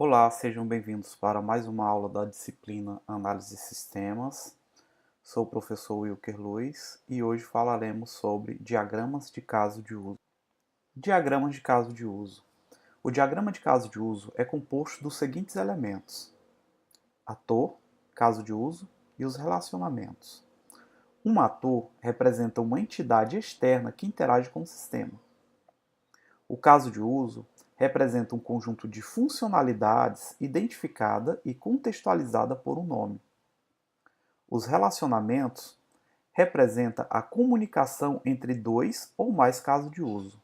Olá, sejam bem-vindos para mais uma aula da disciplina Análise de Sistemas. Sou o professor Wilker Luiz e hoje falaremos sobre diagramas de caso de uso. Diagramas de caso de uso. O diagrama de caso de uso é composto dos seguintes elementos: ator, caso de uso e os relacionamentos. Um ator representa uma entidade externa que interage com o sistema. O caso de uso representa um conjunto de funcionalidades identificada e contextualizada por um nome. Os relacionamentos representam a comunicação entre dois ou mais casos de uso.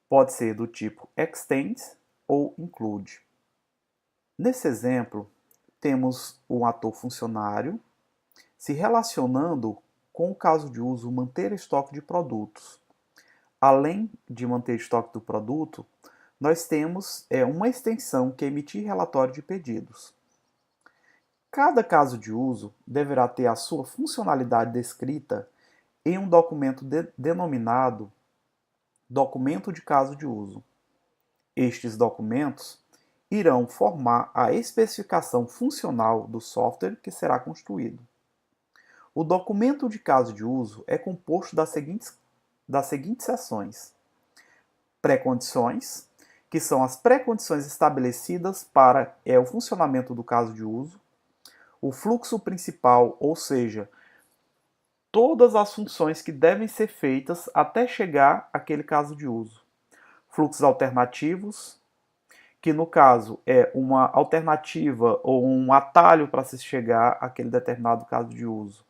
Pode ser do tipo extend ou include. Nesse exemplo, temos um ator funcionário se relacionando com o caso de uso manter estoque de produtos. Além de manter estoque do produto, nós temos uma extensão que é emitir relatório de pedidos. Cada caso de uso deverá ter a sua funcionalidade descrita em um documento denominado documento de caso de uso. Estes documentos irão formar a especificação funcional do software que será construído. O documento de caso de uso é composto das seguintes seções: pré-condições, que são as pré-condições estabelecidas para o funcionamento do caso de uso, o fluxo principal, ou seja, todas as funções que devem ser feitas até chegar àquele caso de uso. Fluxos alternativos, que no caso é uma alternativa ou um atalho para se chegar àquele determinado caso de uso.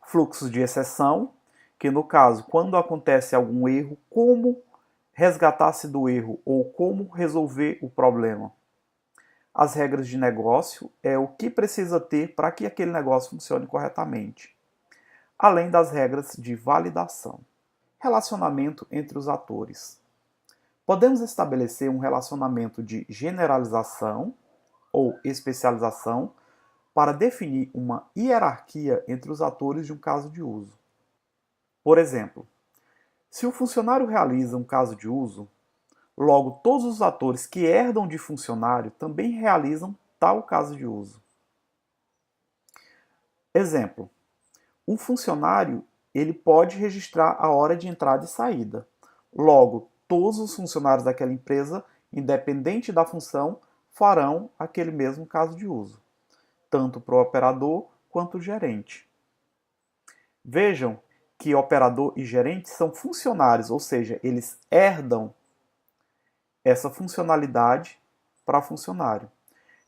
Fluxos de exceção, que no caso, quando acontece algum erro, como resgatar-se do erro ou como resolver o problema. As regras de negócio é o que precisa ter para que aquele negócio funcione corretamente, além das regras de validação. Relacionamento entre os atores. Podemos estabelecer um relacionamento de generalização ou especialização para definir uma hierarquia entre os atores de um caso de uso. Por exemplo, se o funcionário realiza um caso de uso, logo todos os atores que herdam de funcionário também realizam tal caso de uso. Exemplo: um funcionário ele pode registrar a hora de entrada e saída. Logo, todos os funcionários daquela empresa, independente da função, farão aquele mesmo caso de uso, tanto para o operador quanto o gerente. Vejam que operador e gerente são funcionários, ou seja, eles herdam essa funcionalidade para funcionário.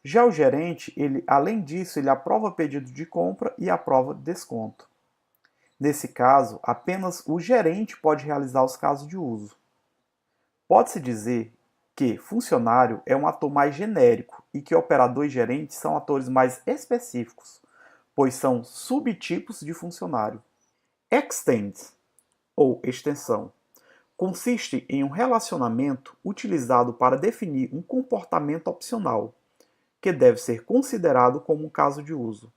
Já o gerente, além disso, ele aprova pedido de compra e aprova desconto. Nesse caso, apenas o gerente pode realizar os casos de uso. Pode-se dizer que funcionário é um ator mais genérico e que operador e gerente são atores mais específicos, pois são subtipos de funcionário. Extend, ou extensão, consiste em um relacionamento utilizado para definir um comportamento opcional, que deve ser considerado como um caso de uso.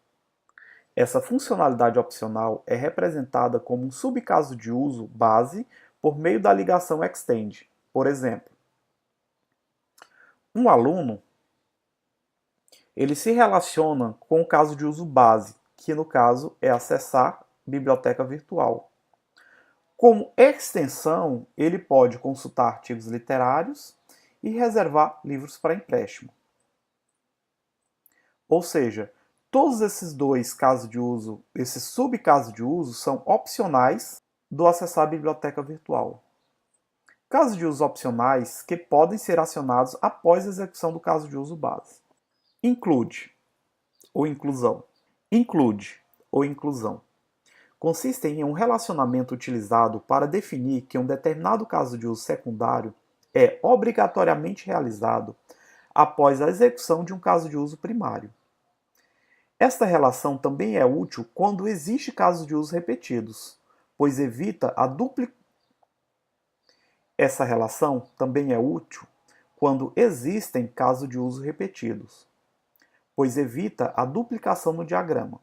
Essa funcionalidade opcional é representada como um subcaso de uso base por meio da ligação extend. Por exemplo, um aluno ele se relaciona com o caso de uso base, que no caso é acessar biblioteca virtual. Como extensão, ele pode consultar artigos literários e reservar livros para empréstimo. Ou seja, todos esses dois casos de uso, esses subcasos de uso, são opcionais do acessar a biblioteca virtual. Casos de uso opcionais que podem ser acionados após a execução do caso de uso base. Include ou inclusão. Include ou inclusão consistem em um relacionamento utilizado para definir que um determinado caso de uso secundário é obrigatoriamente realizado após a execução de um caso de uso primário. Esta relação também é útil quando existe casos de uso repetidos, pois evita a duplicação. Essa relação também é útil quando existem casos de uso repetidos, pois evita a duplicação no diagrama.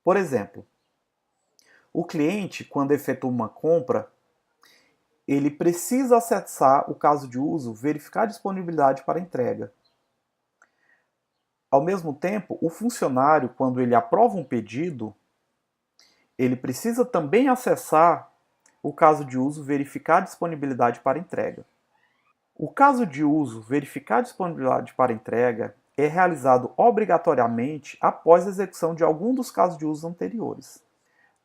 Por exemplo, o cliente, quando efetua uma compra, ele precisa acessar o caso de uso, verificar a disponibilidade para entrega. Ao mesmo tempo, o funcionário, quando ele aprova um pedido, ele precisa também acessar o caso de uso verificar a disponibilidade para entrega. O caso de uso verificar a disponibilidade para entrega é realizado obrigatoriamente após a execução de algum dos casos de uso anteriores.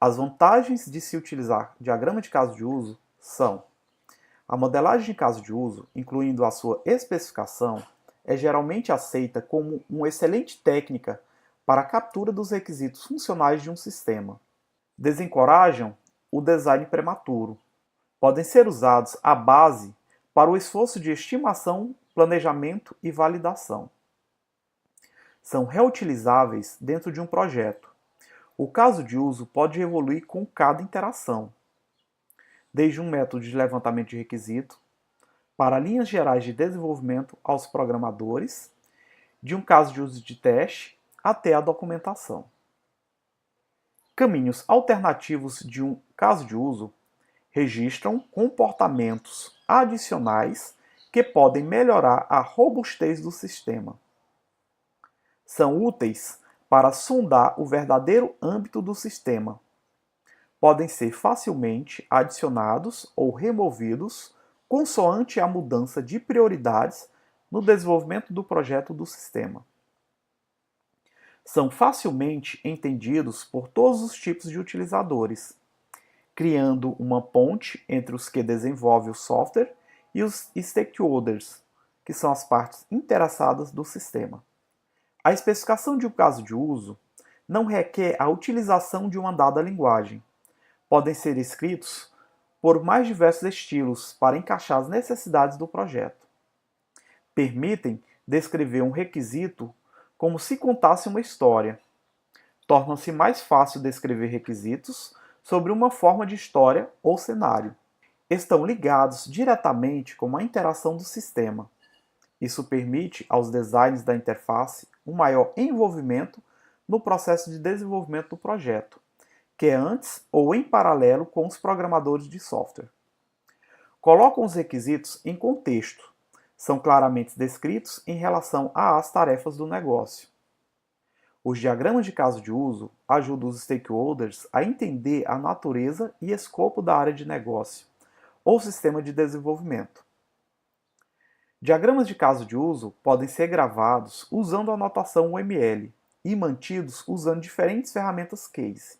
As vantagens de se utilizar diagrama de caso de uso são: a modelagem de caso de uso, incluindo a sua especificação, é geralmente aceita como uma excelente técnica para a captura dos requisitos funcionais de um sistema. Desencorajam o design prematuro. Podem ser usados à base para o esforço de estimação, planejamento e validação. São reutilizáveis dentro de um projeto. O caso de uso pode evoluir com cada interação, desde um método de levantamento de requisito, para linhas gerais de desenvolvimento aos programadores, de um caso de uso de teste até a documentação. Caminhos alternativos de um caso de uso registram comportamentos adicionais que podem melhorar a robustez do sistema. São úteis para sondar o verdadeiro âmbito do sistema. Podem ser facilmente adicionados ou removidos consoante a mudança de prioridades no desenvolvimento do projeto do sistema. São facilmente entendidos por todos os tipos de utilizadores, criando uma ponte entre os que desenvolvem o software e os stakeholders, que são as partes interessadas do sistema. A especificação de um caso de uso não requer a utilização de uma dada linguagem. Podem ser escritos por mais diversos estilos para encaixar as necessidades do projeto. Permitem descrever um requisito como se contasse uma história. Torna-se mais fácil descrever requisitos sobre uma forma de história ou cenário. Estão ligados diretamente com a interação do sistema. Isso permite aos designers da interface um maior envolvimento no processo de desenvolvimento do projeto, que é antes ou em paralelo com os programadores de software. Colocam os requisitos em contexto, são claramente descritos em relação às tarefas do negócio. Os diagramas de caso de uso ajudam os stakeholders a entender a natureza e escopo da área de negócio ou sistema de desenvolvimento. Diagramas de caso de uso podem ser gravados usando a notação UML e mantidos usando diferentes ferramentas case.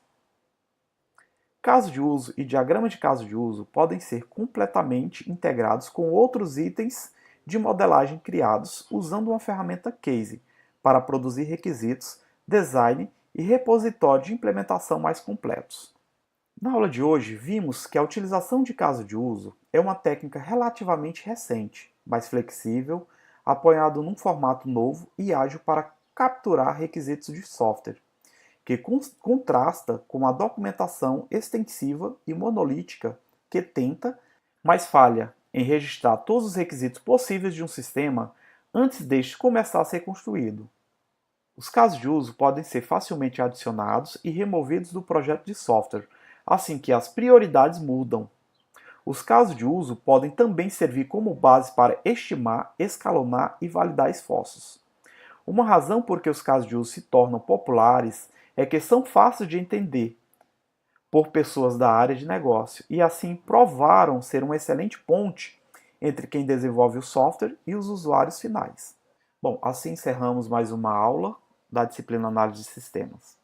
Caso de uso e diagrama de caso de uso podem ser completamente integrados com outros itens de modelagem criados usando uma ferramenta case para produzir requisitos, design e repositório de implementação mais completos. Na aula de hoje, vimos que a utilização de caso de uso é uma técnica relativamente recente, mais flexível, apoiado num formato novo e ágil para capturar requisitos de software, que contrasta com a documentação extensiva e monolítica que tenta, mas falha em registrar todos os requisitos possíveis de um sistema antes deste começar a ser construído. Os casos de uso podem ser facilmente adicionados e removidos do projeto de software, assim que as prioridades mudam. Os casos de uso podem também servir como base para estimar, escalonar e validar esforços. Uma razão por que os casos de uso se tornam populares é que são fáceis de entender por pessoas da área de negócio e assim provaram ser uma excelente ponte entre quem desenvolve o software e os usuários finais. Bom, assim encerramos mais uma aula da disciplina Análise de Sistemas.